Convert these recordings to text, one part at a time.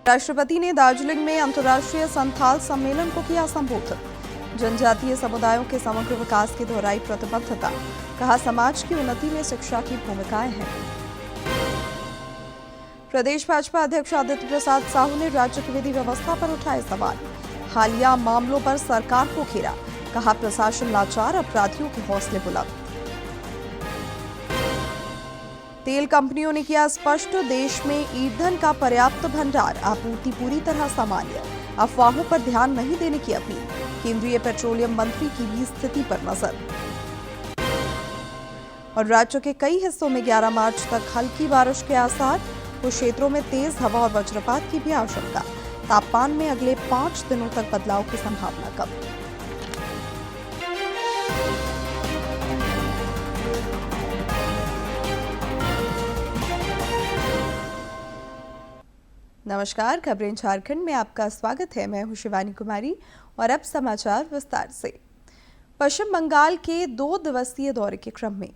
राष्ट्रपति ने दार्जिलिंग में अंतर्राष्ट्रीय संथाल सम्मेलन को किया संबोधित। जनजातीय समुदायों के समग्र विकास की दोहराई प्रतिबद्धता। कहा, समाज की उन्नति में शिक्षा की भूमिकाएं हैं। प्रदेश भाजपा अध्यक्ष आदित्य प्रसाद साहू ने राज्य की विधि व्यवस्था पर उठाए सवाल। हालिया मामलों पर सरकार को घेरा। कहा, प्रशासन लाचार, अपराधियों के हौसले बुलंद। तेल कंपनियों ने किया स्पष्ट, देश में ईंधन का पर्याप्त भंडार, आपूर्ति पूरी तरह सामान्य। अफवाहों पर ध्यान नहीं देने की अपील। केंद्रीय पेट्रोलियम मंत्री की भी स्थिति पर नजर। और राज्य के कई हिस्सों में 11 मार्च तक हल्की बारिश के आसार। कुछ क्षेत्रों में तेज हवा और वज्रपात की भी आशंका। तापमान में अगले 5 दिनों तक बदलाव की संभावना कम। नमस्कार, खबरें झारखंड में आपका स्वागत है। मैं हूं शिवानी कुमारी और अब समाचार विस्तार से। पश्चिम बंगाल के 2 दिवसीय दौरे के क्रम में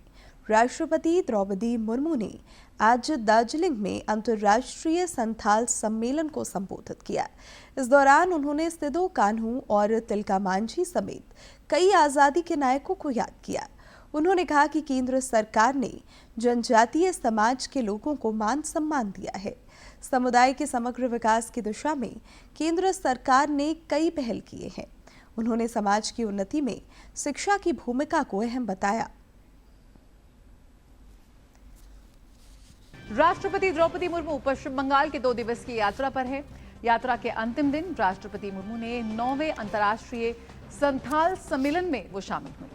राष्ट्रपति द्रौपदी मुर्मू ने आज दार्जिलिंग में अंतर्राष्ट्रीय संथाल सम्मेलन को संबोधित किया। इस दौरान उन्होंने सिदो कान्हू और तिलका मांझी समेत कई आजादी के नायकों को याद किया। उन्होंने कहा कि केंद्र सरकार ने जनजातीय समाज के लोगों को मान सम्मान दिया है। समुदाय के समग्र विकास की दिशा में केंद्र सरकार ने कई पहल किए हैं। उन्होंने समाज की उन्नति में शिक्षा की भूमिका को अहम बताया। राष्ट्रपति द्रौपदी मुर्मू पश्चिम बंगाल के 2 दिवसीय यात्रा पर है। यात्रा के अंतिम दिन राष्ट्रपति मुर्मू ने 9वें अंतर्राष्ट्रीय संथाल सम्मेलन में वो शामिल हुई।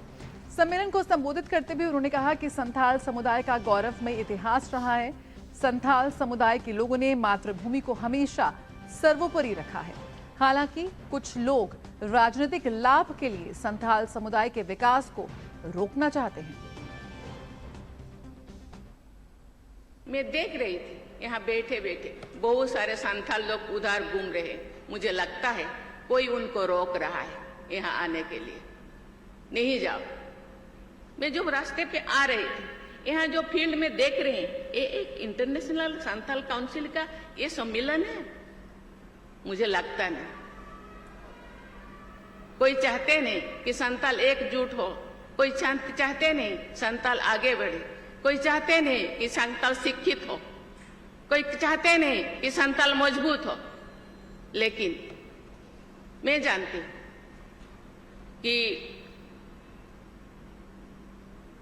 सम्मेलन को संबोधित करते हुए उन्होंने कहा कि संथाल समुदाय का गौरवमय इतिहास रहा है। संथाल समुदाय के लोगों ने मातृभूमि को हमेशा सर्वोपरि रखा है। हालांकि कुछ लोग राजनीतिक लाभ के लिए संथाल समुदाय के विकास को रोकना चाहते हैं। मैं देख रही थी यहाँ बैठे बैठे बहुत सारे संथाल लोग उधर घूम रहे। मुझे लगता है कोई उनको रोक रहा है यहाँ आने के लिए। नहीं जाओ। मैं जो रास्ते पे आ रही थी, यहाँ जो फील्ड में देख रहे हैं, ये एक इंटरनेशनल संथाल काउंसिल का ये सम्मेलन है। मुझे लगता नहीं कोई चाहते नहीं कि संथाल एकजुट हो। कोई चाहते नहीं संथाल आगे बढ़े। कोई चाहते नहीं कि संथाल शिक्षित हो। कोई चाहते नहीं कि संथाल मजबूत हो। लेकिन मैं जानती हूं कि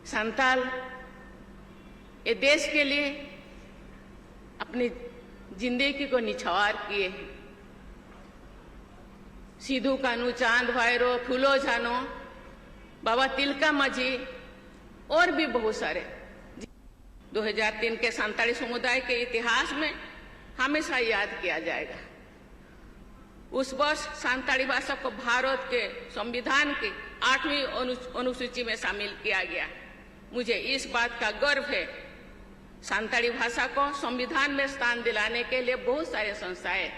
संथाल ये देश के लिए अपनी जिंदगी को निछावर किए हैं। सिधू कान्हू, चांद भैरो, फूलो झानो, बाबा तिलका मांझी और भी बहुत सारे 2003 के संथाली समुदाय के इतिहास में हमेशा याद किया जाएगा। उस वर्ष संथाली भाषा को भारत के संविधान की 8वीं अनुसूची में शामिल किया गया। मुझे इस बात का गर्व है। संथाली भाषा को संविधान में स्थान दिलाने के लिए बहुत सारे संस्थाएं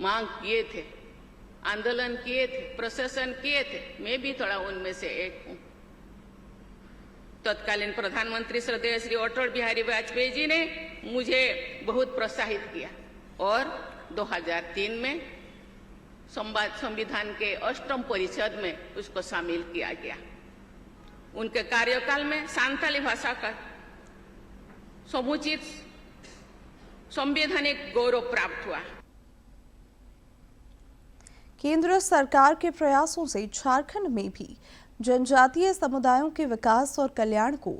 मांग किए थे, आंदोलन किए थे, प्रशासन किए थे। मैं भी थोड़ा उनमें से एक हूं। तत्कालीन प्रधानमंत्री श्रद्धेय श्री अटल बिहारी वाजपेयी जी ने मुझे बहुत प्रोत्साहित किया और 2003 में संविधान के 8म परिषद में उसको शामिल किया गया। उनके कार्यकाल में संथाली भाषा का समुचित संवैधानिक गौरव प्राप्त हुआ। केंद्र सरकार के प्रयासों से झारखंड में भी जनजातीय समुदायों के विकास और कल्याण को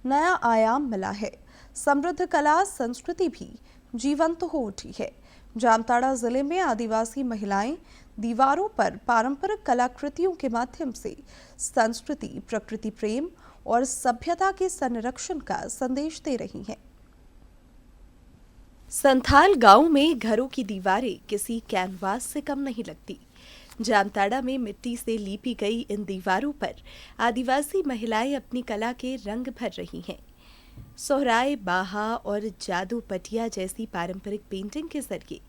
नया आयाम मिला है। समृद्ध कला संस्कृति भी जीवंत हो उठी है। जामताड़ा जिले में आदिवासी महिलाएं दीवारों पर पारंपरिक कलाकृतियों के माध्यम से संस्कृति, प्रकृति प्रेम और सभ्यता के संरक्षण का संदेश दे रही हैं। संथाल गांव में घरों की दीवारें किसी कैनवास से कम नहीं लगती। जामताड़ा में मिट्टी से लीपी गई इन दीवारों पर आदिवासी महिलाएं अपनी कला के रंग भर रही हैं। सोहराय, बाहा और जादू पटिया जैसी पारंपरिक पेंटिंग के जरिए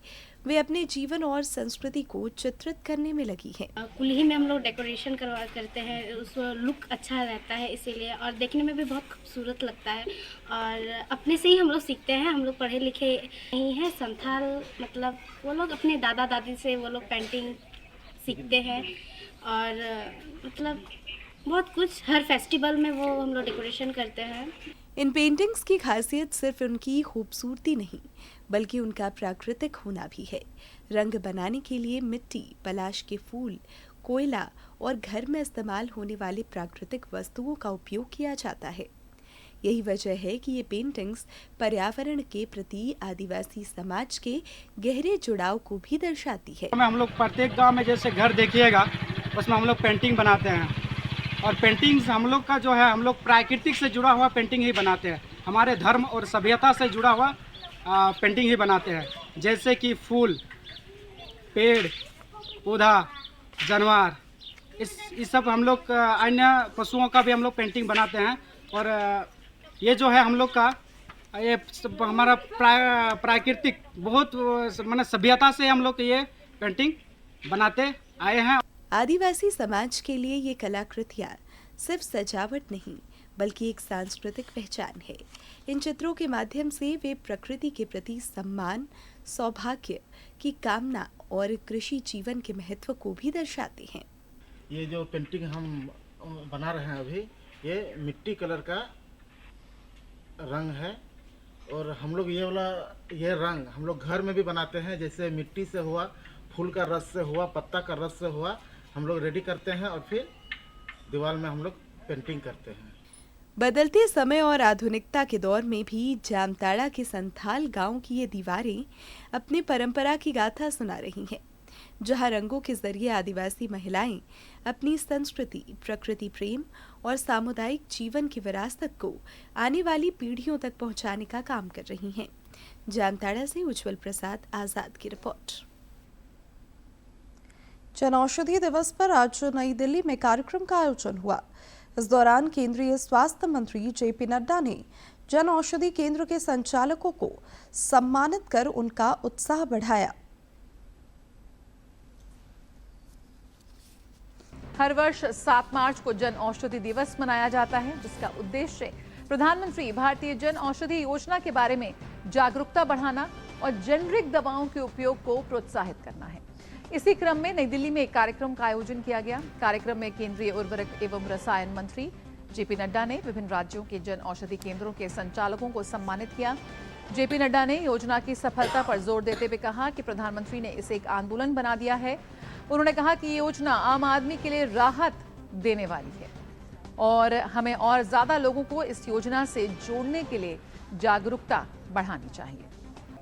वे अपने जीवन और संस्कृति को चित्रित करने में लगी हैं। कुल्ही में हम लोग डेकोरेशन करते हैं, उस लुक अच्छा रहता है इसीलिए, और देखने में भी बहुत खूबसूरत लगता है। और अपने से ही हम लोग सीखते हैं, हम लोग पढ़े लिखे नहीं हैं। संथाल मतलब वो लोग अपने दादा दादी से वो लोग पेंटिंग सीखते हैं, और मतलब बहुत कुछ हर फेस्टिवल में वो हम लोग डेकोरेशन करते हैं। इन पेंटिंग्स की खासियत सिर्फ उनकी खूबसूरती नहीं, बल्कि उनका प्राकृतिक होना भी है। रंग बनाने के लिए मिट्टी, पलाश के फूल, कोयला और घर में इस्तेमाल होने वाले प्राकृतिक वस्तुओं का उपयोग किया जाता है। यही वजह है कि ये पेंटिंग्स पर्यावरण के प्रति आदिवासी समाज के गहरे जुड़ाव को भी दर्शाती है। हम लोग प्रत्येक गांव में जैसे घर देखिएगा, उसमें हम लोग पेंटिंग बनाते हैं, और पेंटिंग्स हम लोग का जो है, हम लोग प्राकृतिक से जुड़ा हुआ पेंटिंग ही बनाते हैं। हमारे धर्म और सभ्यता से जुड़ा हुआ पेंटिंग ही बनाते हैं, जैसे कि फूल, पेड़ पौधा, जानवर, इस सब हम लोग अन्य पशुओं का भी हम लोग पेंटिंग बनाते हैं। और ये जो है हम लोग का ये हमारा प्राकृतिक बहुत माने सभ्यता से हम लोग ये पेंटिंग बनाते आए हैं। आदिवासी समाज के लिए ये कलाकृतियाँ सिर्फ सजावट नहीं, बल्कि एक सांस्कृतिक पहचान है। इन चित्रों के माध्यम से वे प्रकृति के प्रति सम्मान, सौभाग्य की कामना और कृषि जीवन के महत्व को भी दर्शाते हैं। ये जो पेंटिंग हम बना रहे हैं अभी, ये मिट्टी कलर का रंग है, और हम लोग ये रंग हम लोग घर में भी बनाते हैं। जैसे मिट्टी से हुआ, फूल का रस से हुआ, पत्ता का रस से हुआ, हम लोग रेडी करते हैं और फिर दीवार में हम लोग पेंटिंग करते हैं। बदलते समय और आधुनिकता के दौर में भी जामताड़ा के संथाल गांव की ये दीवारें अपनी परंपरा की गाथा सुना रही हैं, जहां रंगों के जरिए आदिवासी महिलाएं अपनी संस्कृति, प्रकृति प्रेम और सामुदायिक जीवन की विरासत को आने वाली पीढ़ियों तक पहुंचाने का काम कर रही हैं। जामताड़ा से उज्जवल प्रसाद आजाद की रिपोर्ट। जन औषधि दिवस पर आज नई दिल्ली में कार्यक्रम का आयोजन हुआ। इस दौरान केंद्रीय स्वास्थ्य मंत्री जेपी नड्डा ने जन औषधि केंद्र के संचालकों को सम्मानित कर उनका उत्साह बढ़ाया। हर वर्ष 7 मार्च को जन औषधि दिवस मनाया जाता है, जिसका उद्देश्य प्रधानमंत्री भारतीय जन औषधि योजना के बारे में जागरूकता बढ़ाना और जेनरिक दवाओं के उपयोग को प्रोत्साहित करना है। इसी क्रम में नई दिल्ली में एक कार्यक्रम का आयोजन किया गया। कार्यक्रम में केंद्रीय उर्वरक एवं रसायन मंत्री जेपी नड्डा ने विभिन्न राज्यों के जन औषधि केंद्रों के संचालकों को सम्मानित किया। जेपी नड्डा ने योजना की सफलता पर जोर देते हुए कहा कि प्रधानमंत्री ने इसे एक आंदोलन बना दिया है। उन्होंने कहा कि ये योजना आम आदमी के लिए राहत देने वाली है और हमें और ज्यादा लोगों को इस योजना से जोड़ने के लिए जागरूकता बढ़ानी चाहिए।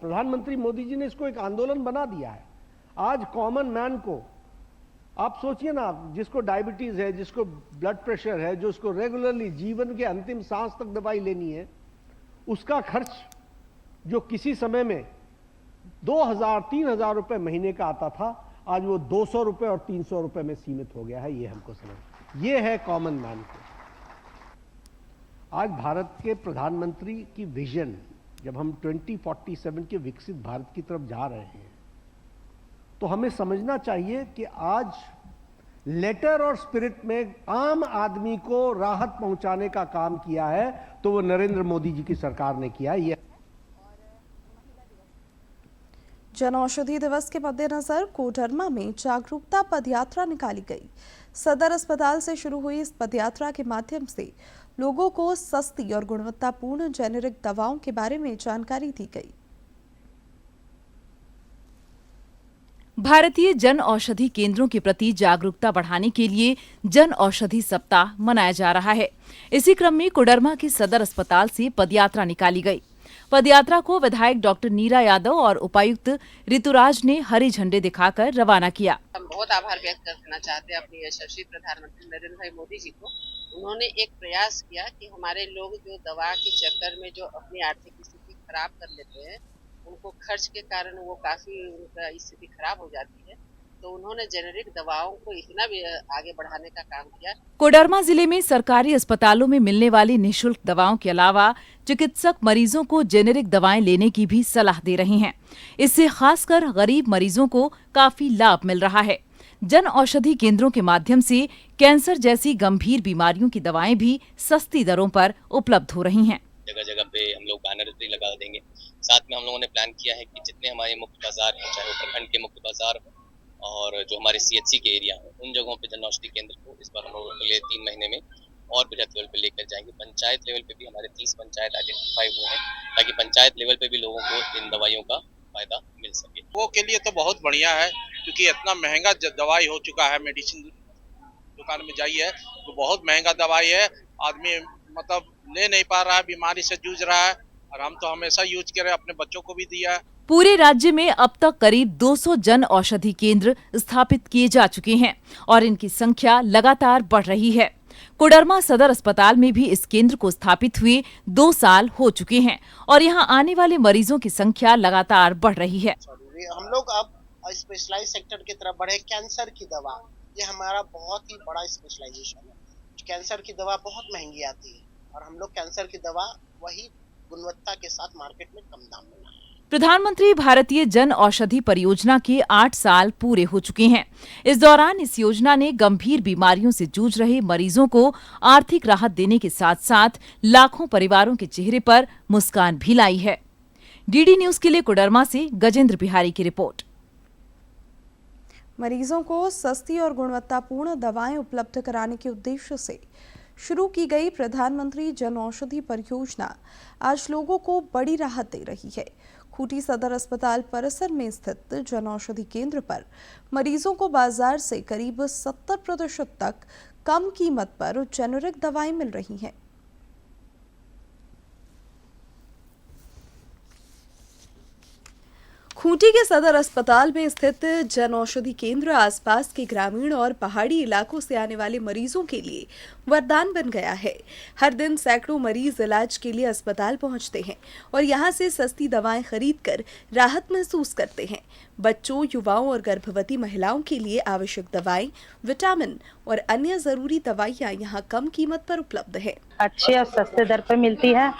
प्रधानमंत्री मोदी जी ने इसको एक आंदोलन बना दिया है। आज कॉमन मैन को, आप सोचिए ना, जिसको डायबिटीज है, जिसको ब्लड प्रेशर है, जो उसको रेगुलरली जीवन के अंतिम सांस तक दवाई लेनी है, उसका खर्च जो किसी समय में 2000-3000 रुपए महीने का आता था, आज वो 200 रुपए और 300 रुपए में सीमित हो गया है। ये हमको समझ, ये है कॉमन मैन को। आज भारत के प्रधानमंत्री की विजन, जब हम 2047 के विकसित भारत की तरफ जा रहे हैं, तो हमें समझना चाहिए कि आज लेटर और स्पिरिट में आम आदमी को राहत पहुंचाने का काम किया है, तो वो नरेंद्र मोदी जी की सरकार ने किया है। जन औषधि दिवस के मद्देनजर कोडरमा में जागरूकता पदयात्रा निकाली गई। सदर अस्पताल से शुरू हुई इस पदयात्रा के माध्यम से लोगों को सस्ती और गुणवत्तापूर्ण जेनेरिक दवाओं के बारे में जानकारी दी गई। भारतीय जन औषधि केंद्रों के प्रति जागरूकता बढ़ाने के लिए जन औषधि सप्ताह मनाया जा रहा है। इसी क्रम में कोडरमा के सदर अस्पताल से पदयात्रा निकाली गई। पदयात्रा को विधायक डॉक्टर नीरा यादव और उपायुक्त ऋतुराज ने हरी झंडे दिखाकर रवाना किया। हम बहुत आभार व्यक्त करना चाहते हैं अपने यशस्वी प्रधानमंत्री नरेंद्र भाई मोदी जी को। उन्होंने एक प्रयास किया कि हमारे लोग जो दवा के चक्कर में जो अपनी आर्थिक स्थिति खराब कर लेते हैं, उनको खर्च के कारण वो काफी उनका स्थिति खराब हो जाती है, तो उन्होंने जेनेरिक दवाओं को इतना भी आगे बढ़ाने का काम किया। कोडरमा जिले में सरकारी अस्पतालों में मिलने वाली निःशुल्क दवाओं के अलावा चिकित्सक मरीजों को जेनेरिक दवाएं लेने की भी सलाह दे रहे हैं। इससे खासकर गरीब मरीजों को काफी लाभ मिल रहा है। जन औषधि केंद्रों के माध्यम से कैंसर जैसी गंभीर बीमारियों की दवाएं भी सस्ती दरों पर उपलब्ध हो रही हैं। जगह जगह पे हम लोग बैनर भी लगा देंगे। साथ में हम लोगों ने प्लान किया है कि जितने हमारे मुख्य बाजार हैं, चाहे वो प्रखंड के मुख्य बाजार और जो हमारे CHC के एरिया हैं, उन जगहों पे जन औषधि केंद्र को इस बार हम लोग अगले 3 महीने में और बृहद लेवल पे लेकर जाएंगे। पंचायत लेवल पे भी हमारे 30 पंचायत आइडेंटिफाई हुए हैं ताकि पंचायत लेवल पे भी लोगों को इन दवाइयों का फायदा मिल सके। वो के लिए तो बहुत बढ़िया है, क्योंकि इतना महंगा दवाई हो चुका है। मेडिसिन दुकान में जाइए तो बहुत महंगा दवाई है, आदमी मतलब ले नहीं पा रहा है, बीमारी से जूझ रहा है। और हम तो हमेशा यूज कर रहे हैं, अपने बच्चों को भी दिया है। पूरे राज्य में अब तक करीब 200 जन औषधि केंद्र स्थापित किए जा चुके हैं और इनकी संख्या लगातार बढ़ रही है। कोडरमा सदर अस्पताल में भी इस केंद्र को स्थापित हुए 2 साल हो चुके हैं और यहां आने वाले मरीजों की संख्या लगातार बढ़ रही है। हम लोग अब स्पेशलाइज सेक्टर की तरफ बढ़े। कैंसर की दवा, ये हमारा बहुत ही बड़ा स्पेशलाइजेशन है। कैंसर की दवा बहुत महंगी आती है और हम लोग कैंसर की दवा वही गुणवत्ता के साथ मार्केट में कम दाम में लाए। प्रधानमंत्री भारतीय जन औषधि परियोजना के 8 साल पूरे हो चुके हैं। इस दौरान इस योजना ने गंभीर बीमारियों से जूझ रहे मरीजों को आर्थिक राहत देने के साथ साथ लाखों परिवारों के चेहरे पर मुस्कान भी लाई है। DD न्यूज के लिए कोडरमा से गजेंद्र बिहारी की रिपोर्ट। मरीजों को सस्ती और गुणवत्तापूर्ण दवाएं उपलब्ध कराने के उद्देश्य से शुरू की गई प्रधानमंत्री जन औषधि परियोजना आज लोगों को बड़ी राहत दे रही है। खूंटी सदर अस्पताल परिसर में स्थित जन औषधि केंद्र पर मरीजों को बाजार से करीब 70% तक कम कीमत पर जेनेरिक दवाएं मिल रही हैं। खूंटी के सदर अस्पताल में स्थित जन औषधि केंद्र आसपास के ग्रामीण और पहाड़ी इलाकों से आने वाले मरीजों के लिए वरदान बन गया है। हर दिन सैकड़ों मरीज इलाज के लिए अस्पताल पहुंचते हैं और यहां से सस्ती दवाएं खरीदकर राहत महसूस करते हैं। बच्चों, युवाओं और गर्भवती महिलाओं के लिए आवश्यक दवाएं, विटामिन और अन्य जरूरी दवाइयां यहां कम कीमत पर उपलब्ध है। अच्छे और सस्ते दर पर मिलती है।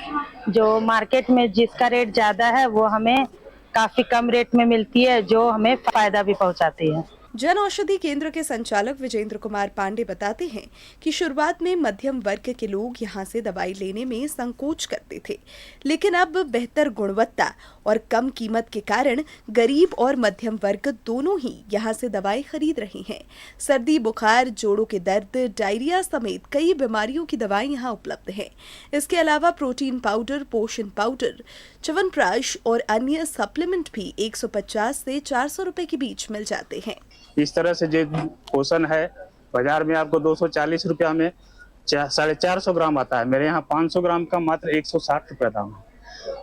जो मार्केट में जिसका रेट ज्यादा है वो हमें काफी कम रेट में मिलती है, जो हमें फायदा भी पहुंचाती है। जन औषधि केंद्र के संचालक विजेंद्र कुमार पांडे बताते हैं कि शुरुआत में मध्यम वर्ग के लोग यहां से दवाई लेने में संकोच करते थे, लेकिन अब बेहतर गुणवत्ता और कम कीमत के कारण गरीब और मध्यम वर्ग दोनों ही यहां से दवाई खरीद रहे हैं। सर्दी, बुखार, जोड़ों के दर्द, डायरिया समेत कई बीमारियों की दवाएं यहां उपलब्ध हैं। इसके अलावा प्रोटीन पाउडर, पोषण पाउडर, च्यवनप्राश और अन्य सप्लीमेंट भी 150 से 400 रुपए के बीच मिल जाते हैं। इस तरह से जो पोषण है बाजार में आपको 240 रुपया में 450 ग्राम आता है। मेरे यहाँ 500 ग्राम का मात्र 160 रुपया दाम है।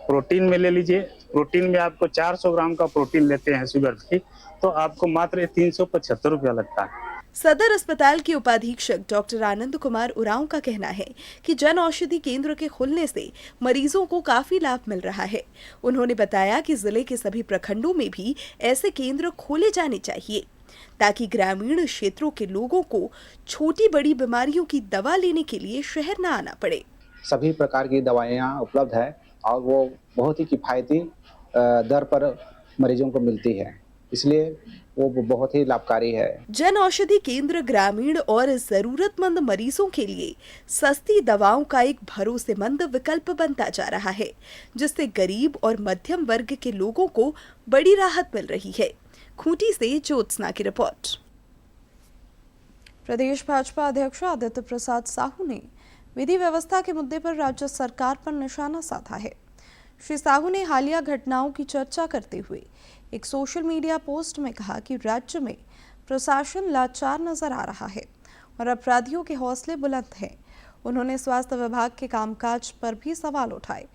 प्रोटीन में ले लीजिए, प्रोटीन में आपको 400 ग्राम का प्रोटीन लेते हैं शुगर फ्री, तो आपको मात्र 375 रुपया लगता है। सदर अस्पताल के उपाधीक्षक डॉक्टर आनंद कुमार उरांव का कहना है कि जन औषधि केंद्र के खुलने से मरीजों को काफी लाभ मिल रहा है। उन्होंने बताया कि जिले के सभी प्रखंडों में भी ऐसे केंद्र खोले जाने चाहिए ताकि ग्रामीण क्षेत्रों के लोगों को छोटी बड़ी बीमारियों की दवा लेने के लिए शहर न आना पड़े। सभी प्रकार की दवाएं यहाँ उपलब्ध है और वो बहुत ही किफायती दर पर मरीजों को मिलती है, इसलिए वो बहुत ही लाभकारी है। जन औषधि केंद्र ग्रामीण और जरूरतमंद मरीजों के लिए सस्ती दवाओं का एक भरोसेमंद विकल्प बनता जा रहा है, जिससे गरीब और मध्यम वर्ग के लोगों को बड़ी राहत मिल रही है। खूंटी से ज्योत्सना की रिपोर्ट। प्रदेश भाजपा अध्यक्ष आदित्य प्रसाद साहू ने विधि व्यवस्था के मुद्दे पर राज्य सरकार पर निशाना साधा है। श्री साहू ने हालिया घटनाओं की चर्चा करते हुए एक सोशल मीडिया पोस्ट में कहा कि राज्य में प्रशासन लाचार नजर आ रहा है और अपराधियों के हौसले बुलंद हैं। उन्होंने स्वास्थ्य विभाग के कामकाज पर भी सवाल उठाए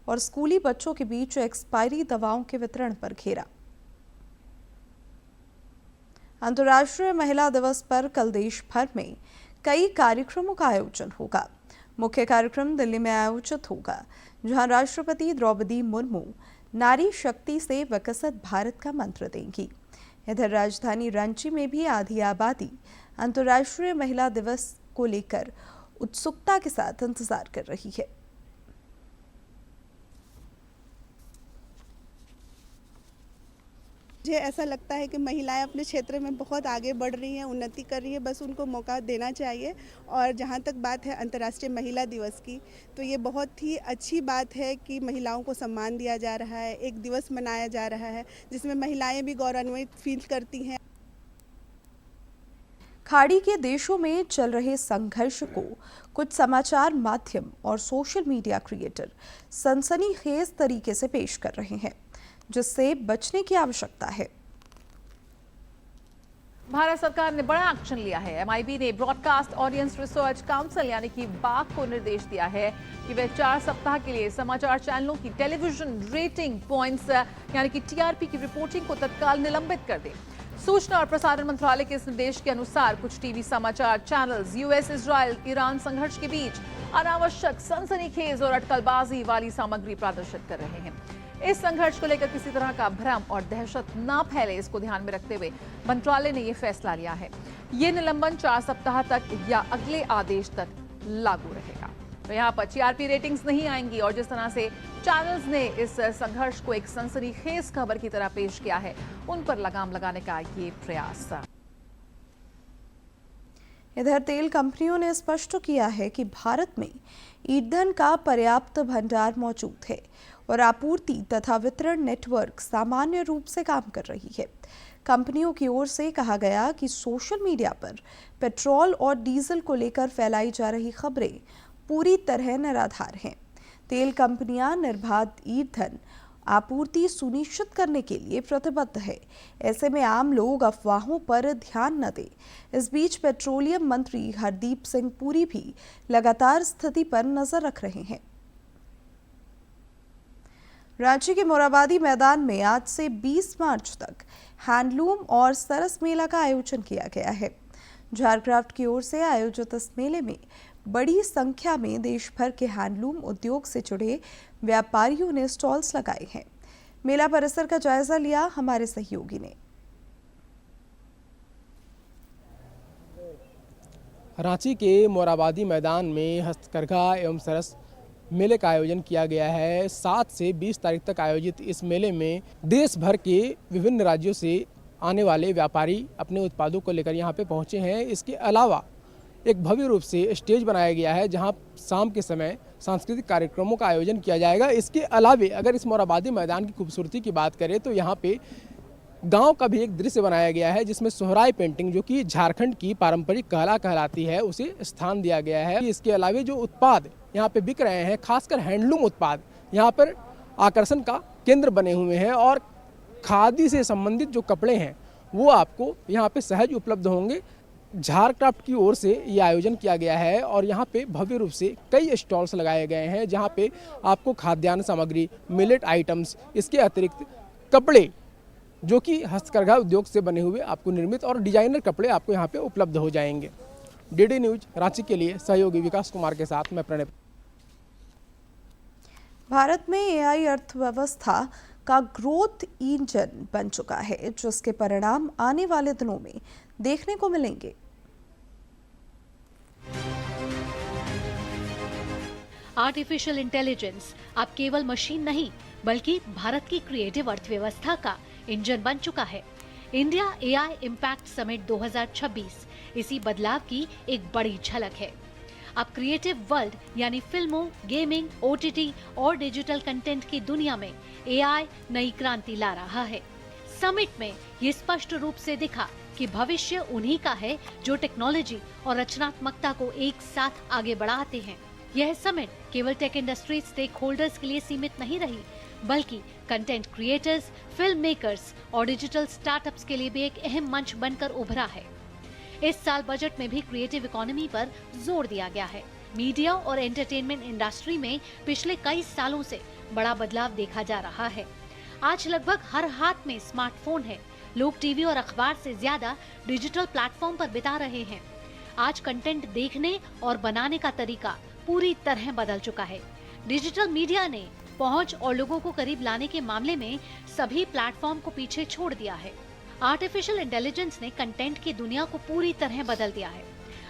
और स्कूली बच्चों के बीच एक्सपायरी दवाओं के वितरण पर घेरा। अंतर्राष्ट्रीय महिला दिवस पर कल देश भर में कई कार्यक्रमों का आयोजन होगा। मुख्य कार्यक्रम दिल्ली में आयोजित होगा, जहां राष्ट्रपति द्रौपदी मुर्मू नारी शक्ति से विकसित भारत का मंत्र देंगी। इधर राजधानी रांची में भी आधी आबादी अंतर्राष्ट्रीय महिला दिवस को लेकर उत्सुकता के साथ इंतजार कर रही है। मुझे ऐसा लगता है कि महिलाएं अपने क्षेत्र में बहुत आगे बढ़ रही हैं, उन्नति कर रही है, बस उनको मौका देना चाहिए। और जहां तक बात है अंतर्राष्ट्रीय महिला दिवस की, तो ये बहुत ही अच्छी बात है कि महिलाओं को सम्मान दिया जा रहा है, एक दिवस मनाया जा रहा है जिसमें महिलाएं भी गौरवान्वित फील करती हैं। खाड़ी के देशों में चल रहे संघर्ष को कुछ समाचार माध्यम और सोशल मीडिया क्रिएटर सनसनीखेज तरीके से पेश कर रहे हैं, जिससे बचने की आवश्यकता है। भारत सरकार ने बड़ा एक्शन लिया है। MIB ने ब्रॉडकास्ट ऑडियंस रिसर्च काउंसिल यानी कि बाक को निर्देश दिया है कि वे 4 सप्ताह के लिए समाचार चैनलों की टेलीविजन रेटिंग पॉइंट्स यानी कि TRP की रिपोर्टिंग को तत्काल निलंबित कर दे। सूचना और प्रसारण मंत्रालय के इस निर्देश के अनुसार कुछ टीवी समाचार चैनल्स US, इजराइल, ईरान संघर्ष के बीच अनावश्यक सनसनीखेज और अटकलबाजी वाली सामग्री प्रदर्शित कर रहे हैं। इस संघर्ष को लेकर किसी तरह का भ्रम और दहशत ना फैले, इसको ध्यान में रखते हुए मंत्रालय ने यह फैसला लिया है। ये निलंबन 4 सप्ताह तक या अगले आदेश तक लागू रहेगा। तो यहाँ पर TRP रेटिंग्स नहीं आएंगी और जिस तरह से चैनल्स ने इस संघर्ष को एक सनसनीखेज खबर की तरह पेश किया है, उन पर लगाम लगाने का ये प्रयास। इधर तेल कंपनियों ने स्पष्ट किया है कि भारत में ईंधन का पर्याप्त भंडार मौजूद है और आपूर्ति तथा वितरण नेटवर्क सामान्य रूप से काम कर रही है। कंपनियों की ओर से कहा गया कि सोशल मीडिया पर पेट्रोल और डीजल को लेकर फैलाई जा रही खबरें पूरी तरह निराधार हैं। तेल कंपनियां निर्बाध ईंधन आपूर्ति सुनिश्चित करने के लिए प्रतिबद्ध है। ऐसे में आम लोग अफवाहों पर ध्यान न दें। इस बीच पेट्रोलियम मंत्री हरदीप सिंह पुरी भी लगातार स्थिति पर नजर रख रहे हैं। रांची के मोराबादी मैदान में आज से 20 मार्च तक हैंडलूम और सरस मेला का आयोजन किया गया है। झारक्राफ्ट की ओर से आयोजित इस मेले में बड़ी संख्या में देश भर के हैंडलूम उद्योग से जुड़े व्यापारियों ने स्टॉल्स लगाए हैं। मेला परिसर का जायजा लिया हमारे सहयोगी ने। रांची के मोराबादी मैदान में हस्तकरघा एवं सरस मेले का आयोजन किया गया है। 7 से 20 तारीख तक आयोजित इस मेले में देश भर के विभिन्न राज्यों से आने वाले व्यापारी अपने उत्पादों को लेकर यहाँ पे पहुँचे हैं। इसके अलावा एक भव्य रूप से स्टेज बनाया गया है जहाँ शाम के समय सांस्कृतिक कार्यक्रमों का आयोजन किया जाएगा। इसके अलावा अगर इस मोराबादी मैदान की खूबसूरती की बात करें तो यहाँ पे गांव का भी एक दृश्य बनाया गया है जिसमें सोहराई पेंटिंग, जो कि झारखंड की पारंपरिक कला कहलाती है, उसे स्थान दिया गया है। इसके अलावा जो उत्पाद यहाँ पे बिक रहे हैं, खासकर हैंडलूम उत्पाद यहाँ पर आकर्षण का केंद्र बने हुए हैं और खादी से संबंधित जो कपड़े हैं वो आपको यहाँ पे सहज उपलब्ध होंगे। झारक्राफ्ट की ओर से ये आयोजन किया गया है और यहाँ पे भव्य रूप से कई स्टॉल्स लगाए गए हैं जहाँ पे आपको खाद्यान्न सामग्री, मिलेट आइटम्स, इसके अतिरिक्त कपड़े जो कि हस्तकरघा उद्योग से बने हुए आपको निर्मित और डिजाइनर कपड़े आपको यहाँ पे उपलब्ध हो जाएंगे। DD न्यूज रांची के लिए सहयोगी विकास कुमार के साथ मैं प्रणय। भारत में AI अर्थव्यवस्था का ग्रोथ इंजन बन चुका है, जिसके परिणाम आने वाले दिनों में देखने को मिलेंगे। आर्टिफिशियल इंटेलिजेंस अब केवल मशीन नहीं बल्कि भारत की क्रिएटिव अर्थव्यवस्था का इंजन बन चुका है। इंडिया AI इम्पैक्ट समिट 2026 इसी बदलाव की एक बड़ी झलक है। अब क्रिएटिव वर्ल्ड यानी फिल्मों, गेमिंग, OTT और डिजिटल कंटेंट की दुनिया में AI नई क्रांति ला रहा है। समिट में ये स्पष्ट रूप से दिखा कि भविष्य उन्हीं का है जो टेक्नोलॉजी और रचनात्मकता को एक साथ आगे बढ़ाते हैं। यह समिट केवल टेक इंडस्ट्री स्टेक होल्डर्स के लिए सीमित नहीं रही, बल्कि कंटेंट क्रिएटर्स, फिल्म मेकर्स और डिजिटल स्टार्टअप्स के लिए भी एक अहम मंच बनकर उभरा है। इस साल बजट में भी क्रिएटिव इकोनॉमी पर जोर दिया गया है। मीडिया और एंटरटेनमेंट इंडस्ट्री में पिछले कई सालों से बड़ा बदलाव देखा जा रहा है। आज लगभग हर हाथ में स्मार्टफोन है। लोग टीवी और अखबार से ज्यादा डिजिटल प्लेटफॉर्म पर बिता रहे हैं। आज कंटेंट देखने और बनाने का तरीका पूरी तरह बदल चुका है। डिजिटल मीडिया ने पहुंच और लोगों को करीब लाने के मामले में सभी प्लेटफॉर्म को पीछे छोड़ दिया है। आर्टिफिशियल इंटेलिजेंस ने कंटेंट की दुनिया को पूरी तरह बदल दिया है।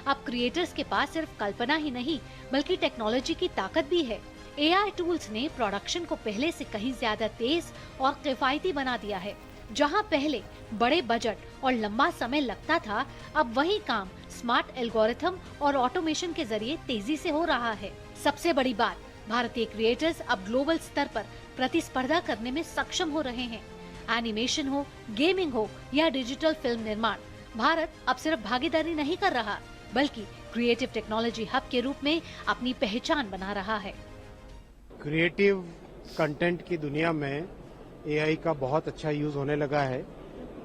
अब क्रिएटर्स के पास सिर्फ कल्पना ही नहीं बल्कि टेक्नोलॉजी की ताकत भी है। एआई टूल्स ने प्रोडक्शन को पहले से कहीं ज्यादा तेज और किफायती बना दिया है। जहां पहले बड़े बजट और लंबा समय लगता था, अब वही काम स्मार्ट एल्गोरिथम और ऑटोमेशन के जरिए तेजी से हो रहा है। सबसे बड़ी बात, भारतीय क्रिएटर्स अब ग्लोबल स्तर पर प्रतिस्पर्धा करने में सक्षम हो रहे हैं। एनिमेशन हो, गेमिंग हो या डिजिटल फिल्म निर्माण, भारत अब सिर्फ भागीदारी नहीं कर रहा बल्कि क्रिएटिव टेक्नोलॉजी हब के रूप में अपनी पहचान बना रहा है। क्रिएटिव कंटेंट की दुनिया में एआई का बहुत अच्छा यूज होने लगा है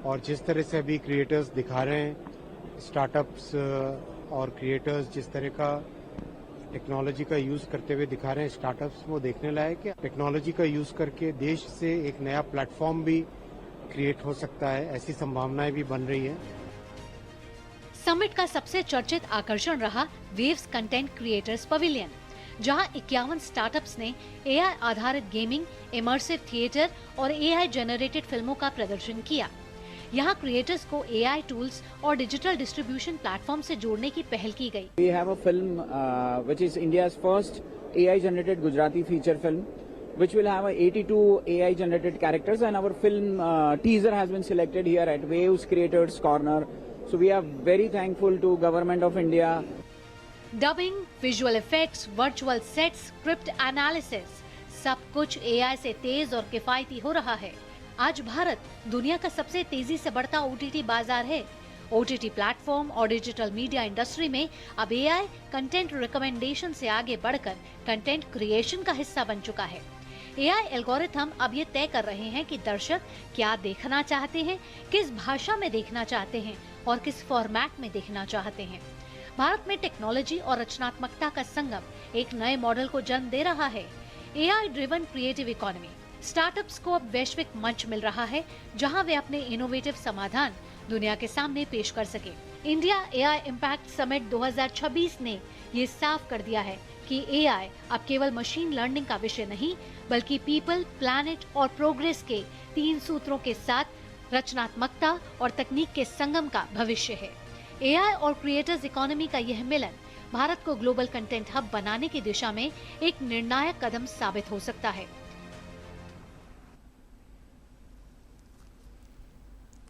और जिस तरह से अभी क्रिएटर्स दिखा रहे हैं, स्टार्टअप्स और क्रिएटर्स जिस तरह का टेक्नोलॉजी का यूज करते हुए दिखा रहे हैं स्टार्टअप्स, वो देखने लायक है। टेक्नोलॉजी का यूज करके देश से एक नया प्लेटफॉर्म भी क्रिएट हो सकता है, ऐसी संभावनाएं भी बन रही है। समिट का सबसे चर्चित आकर्षण रहा वेव्स कंटेंट क्रिएटर्स पवेलियन, जहां 51 स्टार्टअप्स ने एआई आधारित गेमिंग, इमर्सिव थिएटर और एआई जनरेटेड फिल्मों का प्रदर्शन किया। यहां क्रिएटर्स को एआई टूल्स और डिजिटल डिस्ट्रीब्यूशन प्लेटफॉर्म से जोड़ने की पहल की गई। We have a film which is India's first AI generated Gujarati feature film, which will have 82 AI generated characters, and our film teaser has been selected here at Waves Creators Corner. So we are very thankful to Government of India. Dubbing, visual effects, virtual sets, script analysis, सब कुछ AI से तेज और किफायती हो रहा है। आज भारत दुनिया का सबसे तेजी से बढ़ता ओटीटी बाजार है। ओटीटी प्लेटफॉर्म और डिजिटल मीडिया इंडस्ट्री में अब एआई कंटेंट रिकमेंडेशन से आगे बढ़कर कंटेंट क्रिएशन का हिस्सा बन चुका है। एआई एल्गोरिथम अब ये तय कर रहे हैं कि दर्शक क्या देखना चाहते हैं, किस भाषा में देखना चाहते हैं और किस फॉर्मेट में देखना चाहते हैं। भारत में टेक्नोलॉजी और रचनात्मकता का संगम एक नए मॉडल को जन्म दे रहा है। AI driven creative economy startups को अब वैश्विक मंच मिल रहा है, जहां वे अपने इनोवेटिव समाधान दुनिया के सामने पेश कर सके। इंडिया एआई इम्पैक्ट समिट 2026 ने ये साफ कर दिया है कि एआई अब केवल मशीन लर्निंग का विषय नहीं बल्कि पीपल, प्लैनेट और प्रोग्रेस के 3 सूत्रों के साथ रचनात्मकता और तकनीक के संगम का भविष्य है। एआई और क्रिएटर्स इकोनॉमी का यह मिलन भारत को ग्लोबल कंटेंट हब बनाने की दिशा में एक निर्णायक कदम साबित हो सकता है।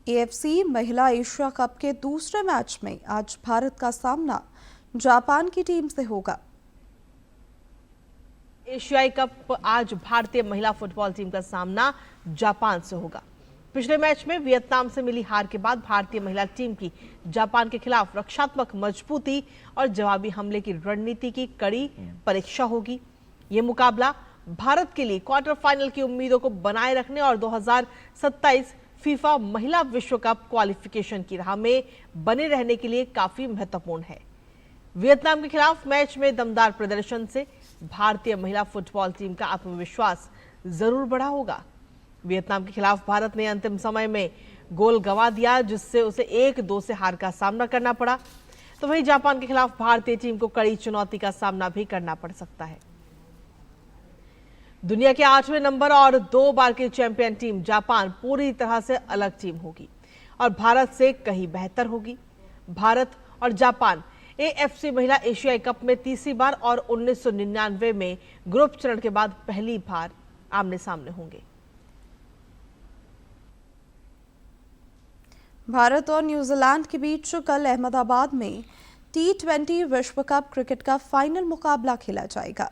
एएफसी महिला एशिया कप के दूसरे मैच में आज भारत का सामना जापान की टीम से होगा। एशियाई कप आज भारतीय महिला फुटबॉल टीम का सामना जापान से होगा। पिछले मैच में वियतनाम से मिली हार के बाद भारतीय महिला टीम की जापान के खिलाफ रक्षात्मक मजबूती और जवाबी हमले की रणनीति की कड़ी परीक्षा होगी। ये मुकाबला भारत के लिए क्वार्टर फाइनल की उम्मीदों को बनाए रखने और 2027 फीफा महिला विश्व कप क्वालिफिकेशन की राह में बने रहने के लिए काफी महत्वपूर्ण है। वियतनाम के खिलाफ मैच में दमदार प्रदर्शन से भारतीय महिला फुटबॉल टीम का आत्मविश्वास जरूर बढ़ा होगा। वियतनाम के खिलाफ भारत ने अंतिम समय में गोल गंवा दिया, जिससे उसे 1-2 से हार का सामना करना पड़ा। तो वहीं जापान के खिलाफ भारतीय टीम को कड़ी चुनौती का सामना भी करना पड़ सकता है। दुनिया के 8वें नंबर और 2 बार की चैंपियन टीम जापान पूरी तरह से अलग टीम होगी और भारत से कहीं बेहतर होगी। भारत और जापान एएफसी महिला एशियाई कप में तीसरी बार और 1999 में ग्रुप चरण के बाद पहली बार आमने सामने होंगे। भारत और न्यूजीलैंड के बीच कल अहमदाबाद में T20 विश्व कप क्रिकेट का फाइनल मुकाबला खेला जाएगा।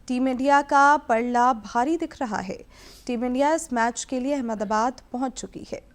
टीम इंडिया का पलड़ा भारी दिख रहा है। टीम इंडिया इस मैच के लिए अहमदाबाद पहुंच चुकी है।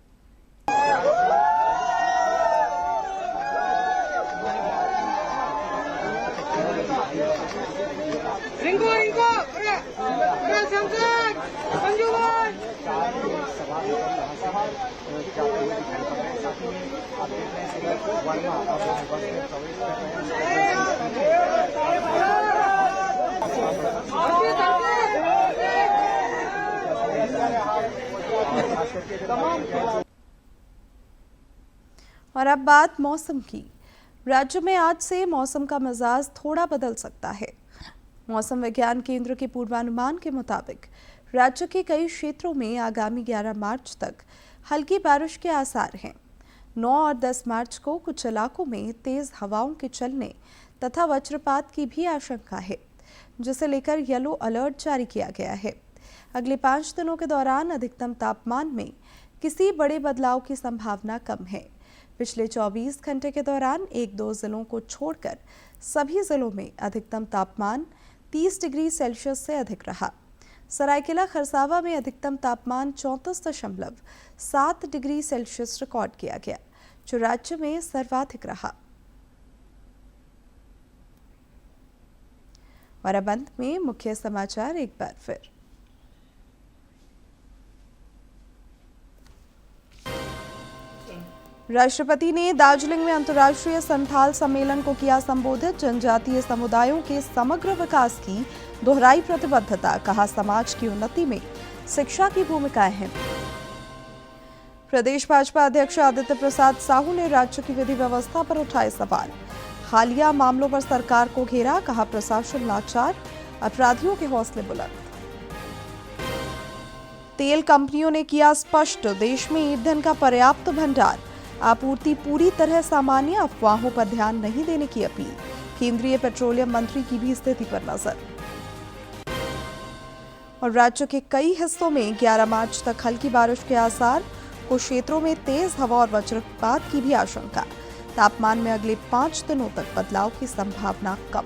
और अब बात मौसम की। राज्य में आज से मौसम का मिजाज थोड़ा बदल सकता है। मौसम विज्ञान केंद्र के पूर्वानुमान के मुताबिक राज्य के कई क्षेत्रों में आगामी 11 मार्च तक हल्की बारिश के आसार हैं। 9 और 10 मार्च को कुछ इलाकों में तेज हवाओं के चलने तथा वज्रपात की भी आशंका है, जिसे लेकर येलो अलर्ट जारी किया गया है। अगले 5 दिनों के दौरान अधिकतम तापमान में किसी बड़े बदलाव की संभावना कम है। पिछले 24 घंटे के दौरान 1-2 जिलों को छोड़कर सभी जिलों में अधिकतम तापमान 30 डिग्री सेल्सियस से अधिक रहा। सरायकेला खरसावा में अधिकतम तापमान 34.7 डिग्री सेल्सियस रिकॉर्ड किया गया, जो राज्य में सर्वाधिक रहा। और अब अंत में मुख्य समाचार एक बार फिर। राष्ट्रपति ने दार्जिलिंग में अंतर्राष्ट्रीय संथाल सम्मेलन को किया संबोधित। जनजातीय समुदायों के समग्र विकास की दोहराई प्रतिबद्धता, कहा समाज की उन्नति में शिक्षा की भूमिका अहम। प्रदेश भाजपा अध्यक्ष आदित्य प्रसाद साहू ने राज्य की विधि व्यवस्था पर उठाए सवाल। हालिया मामलों पर सरकार को घेरा, कहा प्रशासन लाचार, अपराधियों के हौसले बुलंद। तेल कंपनियों ने किया स्पष्ट, देश में ईंधन का पर्याप्त भंडार, आपूर्ति पूरी तरह सामान्य, अफवाहों पर ध्यान नहीं देने की अपील। केंद्रीय पेट्रोलियम मंत्री की भी स्थिति पर नजर। और राज्य के कई हिस्सों में 11 मार्च तक हल्की बारिश के आसार, कुछ क्षेत्रों में तेज हवा और वज्रपात की भी आशंका। तापमान में अगले 5 दिनों तक बदलाव की संभावना कम।